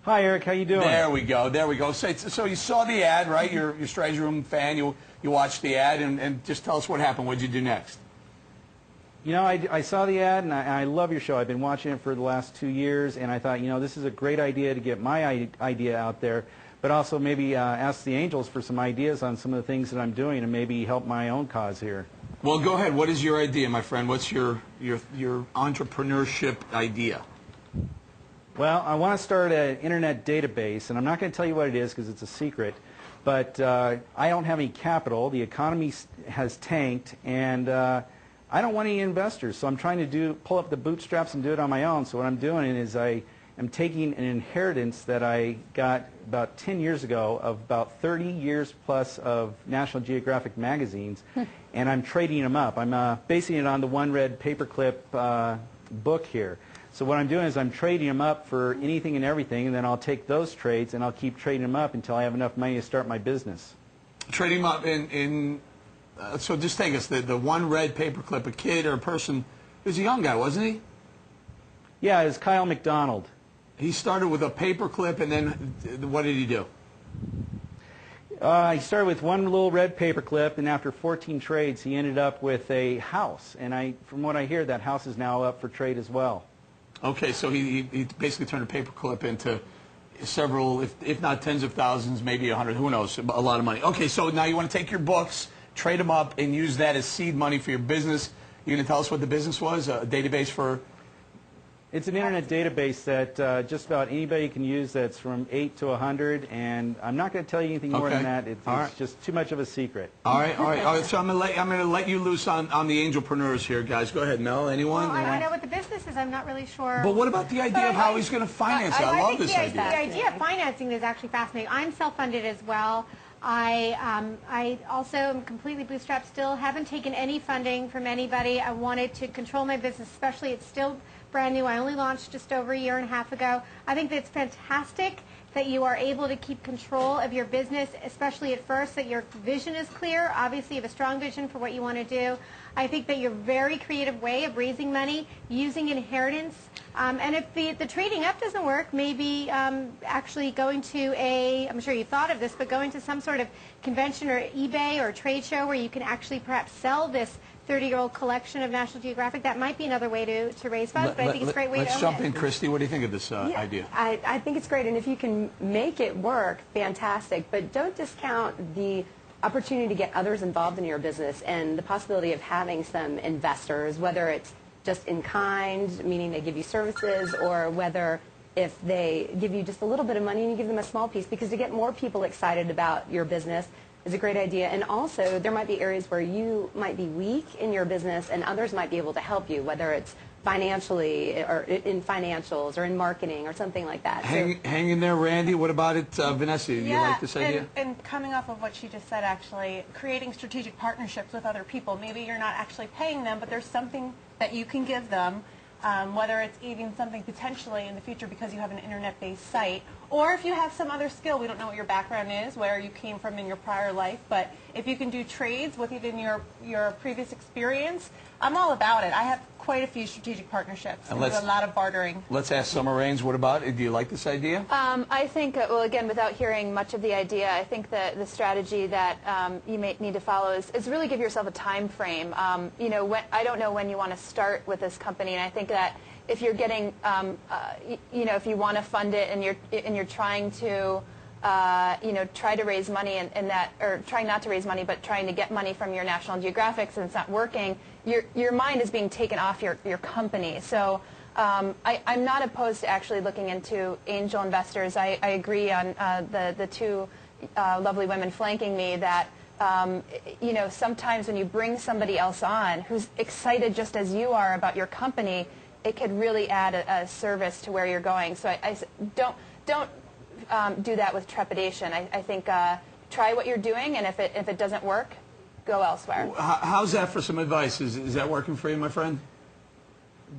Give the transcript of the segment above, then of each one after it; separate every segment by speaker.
Speaker 1: Hi, Eric. How you doing?
Speaker 2: There we go. There we go. So you saw the ad, right? You're a Strategy Room fan. You watched the ad, and just tell us what happened. What did you do next?
Speaker 1: You know, I saw the ad, and I love your show. I've been watching it for the last 2 years, and I thought, you know, this is a great idea to get my idea out there, but also maybe ask the Angels for some ideas on some of the things that I'm doing and maybe help my own cause here.
Speaker 2: Well, go ahead. What is your idea, my friend? What's your entrepreneurship idea?
Speaker 1: Well, I want to start an internet database, and I'm not going to tell you what it is because it's a secret, but I don't have any capital. The economy has tanked, and I don't want any investors, so I'm trying to pull up the bootstraps and do it on my own. So what I'm doing is I am taking an inheritance that I got about 10 years ago of about 30 years plus of National Geographic magazines, and I'm trading them up. I'm basing it on the One Red Paperclip book here. So what I'm doing is I'm trading them up for anything and everything, and then I'll take those trades and I'll keep trading them up until I have enough money to start my business.
Speaker 2: Trading them up so just take us, the One Red Paperclip, a kid or a person, he was a young guy, wasn't he?
Speaker 1: Yeah, it was Kyle McDonald.
Speaker 2: He started with a paperclip, and then what did he do?
Speaker 1: He started with one little red paperclip, and after 14 trades, he ended up with a house. And from what I hear, that house is now up for trade as well.
Speaker 2: Okay, so he basically turned a paperclip into several, if not tens of thousands, maybe 100, who knows, a lot of money. Okay, so now you want to take your books, trade them up, and use that as seed money for your business. You going to tell us what the business was, a database for?
Speaker 1: It's an internet database that just about anybody can use that's from 8 to 100, and I'm not going to tell you anything more than that. It's just too much of a secret.
Speaker 2: All right. So I'm going to let you loose on the angelpreneurs here, guys. Go ahead, Mel. Anyone?
Speaker 3: Well, I know what the business is. I'm not really sure.
Speaker 2: But what about the idea of how he's going to finance it? I love this idea.
Speaker 3: The idea of financing is actually fascinating. I'm self-funded as well. I also am completely bootstrapped still, haven't taken any funding from anybody. I wanted to control my business, especially it's still brand new. I only launched just over a year and a half ago. I think that it's fantastic that you are able to keep control of your business, especially at first, that your vision is clear. Obviously, you have a strong vision for what you want to do. I think that your very creative way of raising money, using inheritance, and if the trading up doesn't work, maybe actually going to I'm sure you thought of this, but going to some sort of convention or eBay or trade show where you can actually perhaps sell this 30-year-old collection of National Geographic, that might be another way to raise funds, but I think it's a great way to own it.
Speaker 2: Let's jump in, Christy. What do you think of this idea?
Speaker 4: I think it's great, and if you can make it work, fantastic, but don't discount the opportunity to get others involved in your business and the possibility of having some investors, whether it's just in kind, meaning they give you services, or whether if they give you just a little bit of money and you give them a small piece, because to get more people excited about your business is a great idea. And also, there might be areas where you might be weak in your business and others might be able to help you, whether it's financially or in financials or in marketing or something like that.
Speaker 2: Hang in there, Randy. What about it, Vanessa? Do you like this idea?
Speaker 5: And coming off of what she just said, actually, creating strategic partnerships with other people. Maybe you're not actually paying them, but there's something that you can give them, whether it's even something potentially in the future because you have an internet-based site, or if you have some other skill. We don't know what your background is, where you came from in your prior life, but if you can do trades with even your previous experience, I'm all about it. I have quite a few strategic partnerships and do a lot of bartering.
Speaker 2: Let's ask Summer Raines, what about it? Do you like this idea?
Speaker 6: I think, well, again, without hearing much of the idea, I think that the strategy that you may need to follow is really give yourself a time frame. You know, I don't know when you want to start with this company, and I think that if you're getting, you know, if you want to fund it and you're trying to, you know, try to raise money or trying not to raise money, but trying to get money from your National Geographic and it's not working, your mind is being taken off your company. So I'm not opposed to actually looking into angel investors. I agree on the two lovely women flanking me that, you know, sometimes when you bring somebody else on who's excited just as you are about your company, it could really add a service to where you're going. So I don't do that with trepidation. I think try what you're doing, and if it doesn't work, go elsewhere.
Speaker 2: How's that for some advice? Is that working for you, my friend?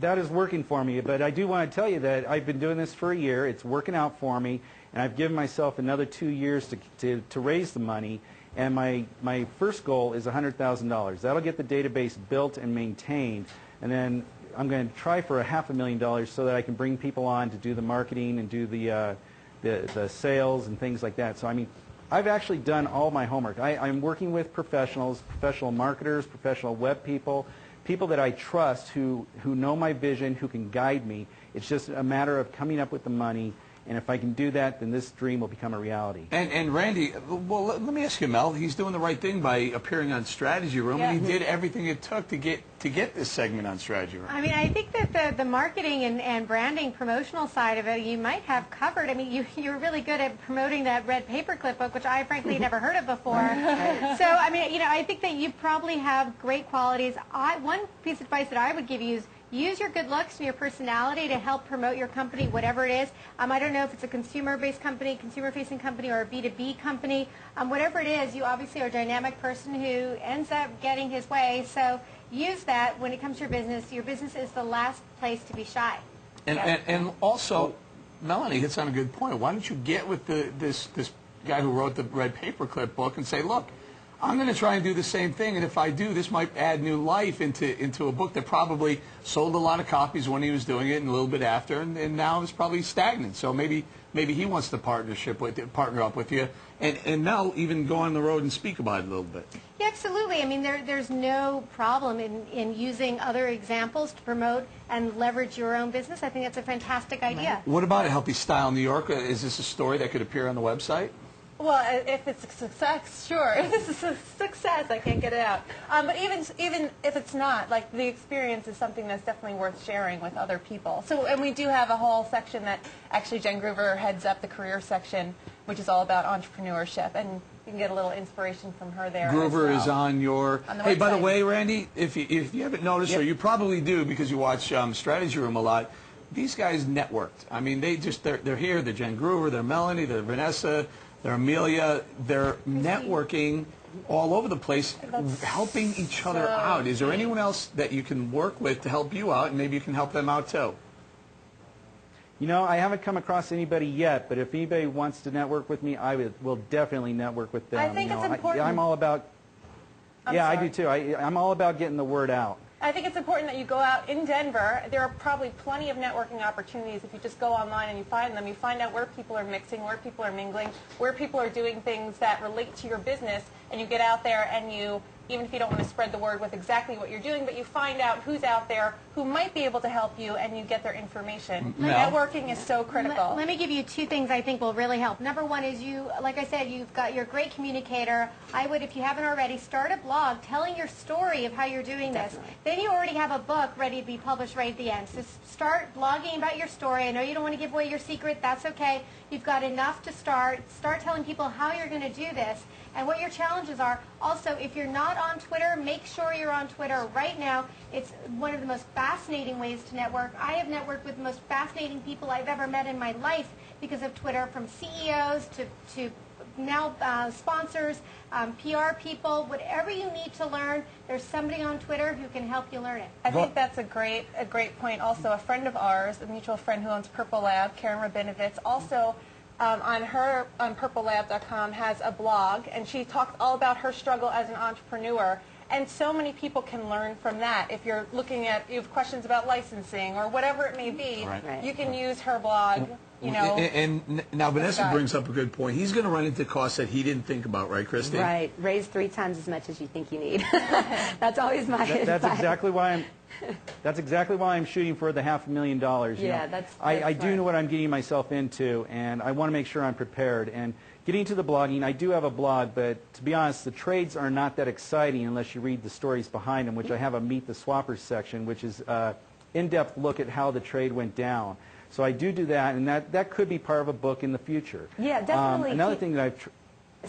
Speaker 1: That is working for me, but I do want to tell you that I've been doing this for a year. It's working out for me, and I've given myself another 2 years to raise the money, and my first goal is $100,000. That'll get the database built and maintained, and then I'm going to try for $500,000 so that I can bring people on to do the marketing and do the the sales and things like that. So I mean, I've actually done all my homework. I'm working with professionals, professional marketers, professional web people, people that I trust who know my vision, who can guide me. It's just a matter of coming up with the money, and if I can do that, then this dream will become a reality.
Speaker 2: And Randy, well, let me ask you, Mel. He's doing the right thing by appearing on Strategy Room, and he did everything it took to get this segment on Strategy Room.
Speaker 3: I mean, I think that the marketing and branding, promotional side of it, you might have covered. I mean, you're really good at promoting that red paperclip book, which I frankly never heard of before. So, I mean, you know, I think that you probably have great qualities. One piece of advice that I would give you is use your good looks and your personality to help promote your company, whatever it is. I don't know if it's a consumer-based company, consumer-facing company, or a B2B company. Whatever it is, you obviously are a dynamic person who ends up getting his way. So use that when it comes to your business. Your business is the last place to be shy.
Speaker 2: And also, Melanie hits on a good point. Why don't you get with this guy who wrote the red paperclip book and say, look, I'm going to try and do the same thing, and if I do, this might add new life into a book that probably sold a lot of copies when he was doing it and a little bit after, and now it's probably stagnant. So maybe he wants to partner up with you, and now even go on the road and speak about it a little bit.
Speaker 3: Yeah, absolutely. I mean, there's no problem in using other examples to promote and leverage your own business. I think that's a fantastic idea.
Speaker 2: What about Healthy Style New York? Is this a story that could appear on the website?
Speaker 5: Well, if it's a success, sure. If it's a success, I can't get it out. But even if it's not, like, the experience is something that's definitely worth sharing with other people. So, and we do have a whole section that actually Jen Groover heads up, the career section, which is all about entrepreneurship, and you can get a little inspiration from her there.
Speaker 2: Groover
Speaker 5: as well.
Speaker 2: is on your. Hey, by the way, Randy, if you haven't noticed, or you probably do because you watch Strategy Room a lot, these guys networked. I mean, they're here. They're Jen Groover, they're Melanie, they're Vanessa. They're Amelia. They're networking all over the place, helping each other out. Is there anyone else that you can work with to help you out, and maybe you can help them out too?
Speaker 1: You know, I haven't come across anybody yet, but if anybody wants to network with me, I will definitely network with them.
Speaker 5: I think it's important.
Speaker 1: I'm all about. I do too. I'm all about getting the word out.
Speaker 5: I think it's important that you go out in Denver. There are probably plenty of networking opportunities if you just go online and you find them. You find out where people are mixing, where people are mingling, where people are doing things that relate to your business, and you get out there and you, even if you don't want to spread the word with exactly what you're doing, but you find out who's out there who might be able to help you, and you get their information. Networking is so critical.
Speaker 3: Let me give you two things I think will really help. Number one is like I said, you're a great communicator. I would, if you haven't already, start a blog telling your story of how you're doing this. Then you already have a book ready to be published right at the end. So start blogging about your story. I know you don't want to give away your secret. That's okay. You've got enough to start. Start telling people how you're going to do this and what your challenges are. Also, if you're not on Twitter, make sure you're on Twitter right now. It's one of the most fascinating ways to network. I have networked with the most fascinating people I've ever met in my life because of Twitter, from CEOs to now sponsors, PR people. Whatever you need to learn, there's somebody on Twitter who can help you learn it.
Speaker 5: I think that's a great point. Also, a friend of ours, a mutual friend who owns Purple Lab, Karen Rabinovitz, also on purplelab.com has a blog, and she talks all about her struggle as an entrepreneur. And so many people can learn from that. If you're looking at, you have questions about licensing or whatever it may be, you can use her blog. You know,
Speaker 2: and now Vanessa brings up a good point. He's going to run into costs that he didn't think about, right, Christy?
Speaker 4: Right. Raise 3 times as much as you think you need. That's always my advice.
Speaker 1: That's exactly why I'm. That's exactly why I'm shooting for the $500,000.
Speaker 4: Yeah, that's
Speaker 1: I do know what I'm getting myself into, and I want to make sure I'm prepared. And getting to the blogging, I do have a blog, but to be honest, the trades are not that exciting unless you read the stories behind them, which I have a Meet the Swappers section, which is in-depth look at how the trade went down. So I do that, and that could be part of a book in the future.
Speaker 4: Yeah, definitely.
Speaker 1: Another thing that I've...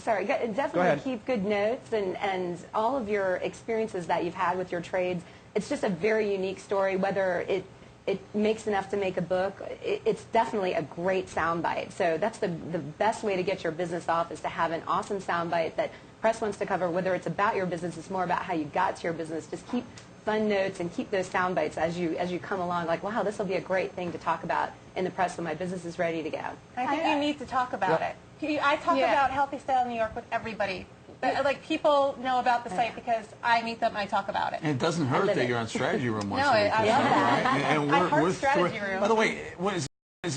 Speaker 4: Sorry, definitely keep good notes and all of your experiences that you've had with your trades. It's just a very unique story. Whether it makes enough to make a book, it's definitely a great soundbite. So that's the best way to get your business off, is to have an awesome soundbite that press wants to cover. Whether it's about your business, it's more about how you got to your business. Just keep fun notes and keep those sound bites as you come along. Like, wow, this will be a great thing to talk about in the press when my business is ready to go.
Speaker 5: I think you need to talk about it. I talk about Healthy Style New York with everybody. Like, people know about the site because I meet them and I talk about it.
Speaker 2: And it doesn't hurt that you're on Strategy Room once a week.
Speaker 5: No, I love that.
Speaker 2: And
Speaker 5: I heart Strategy Room.
Speaker 2: By the way, what is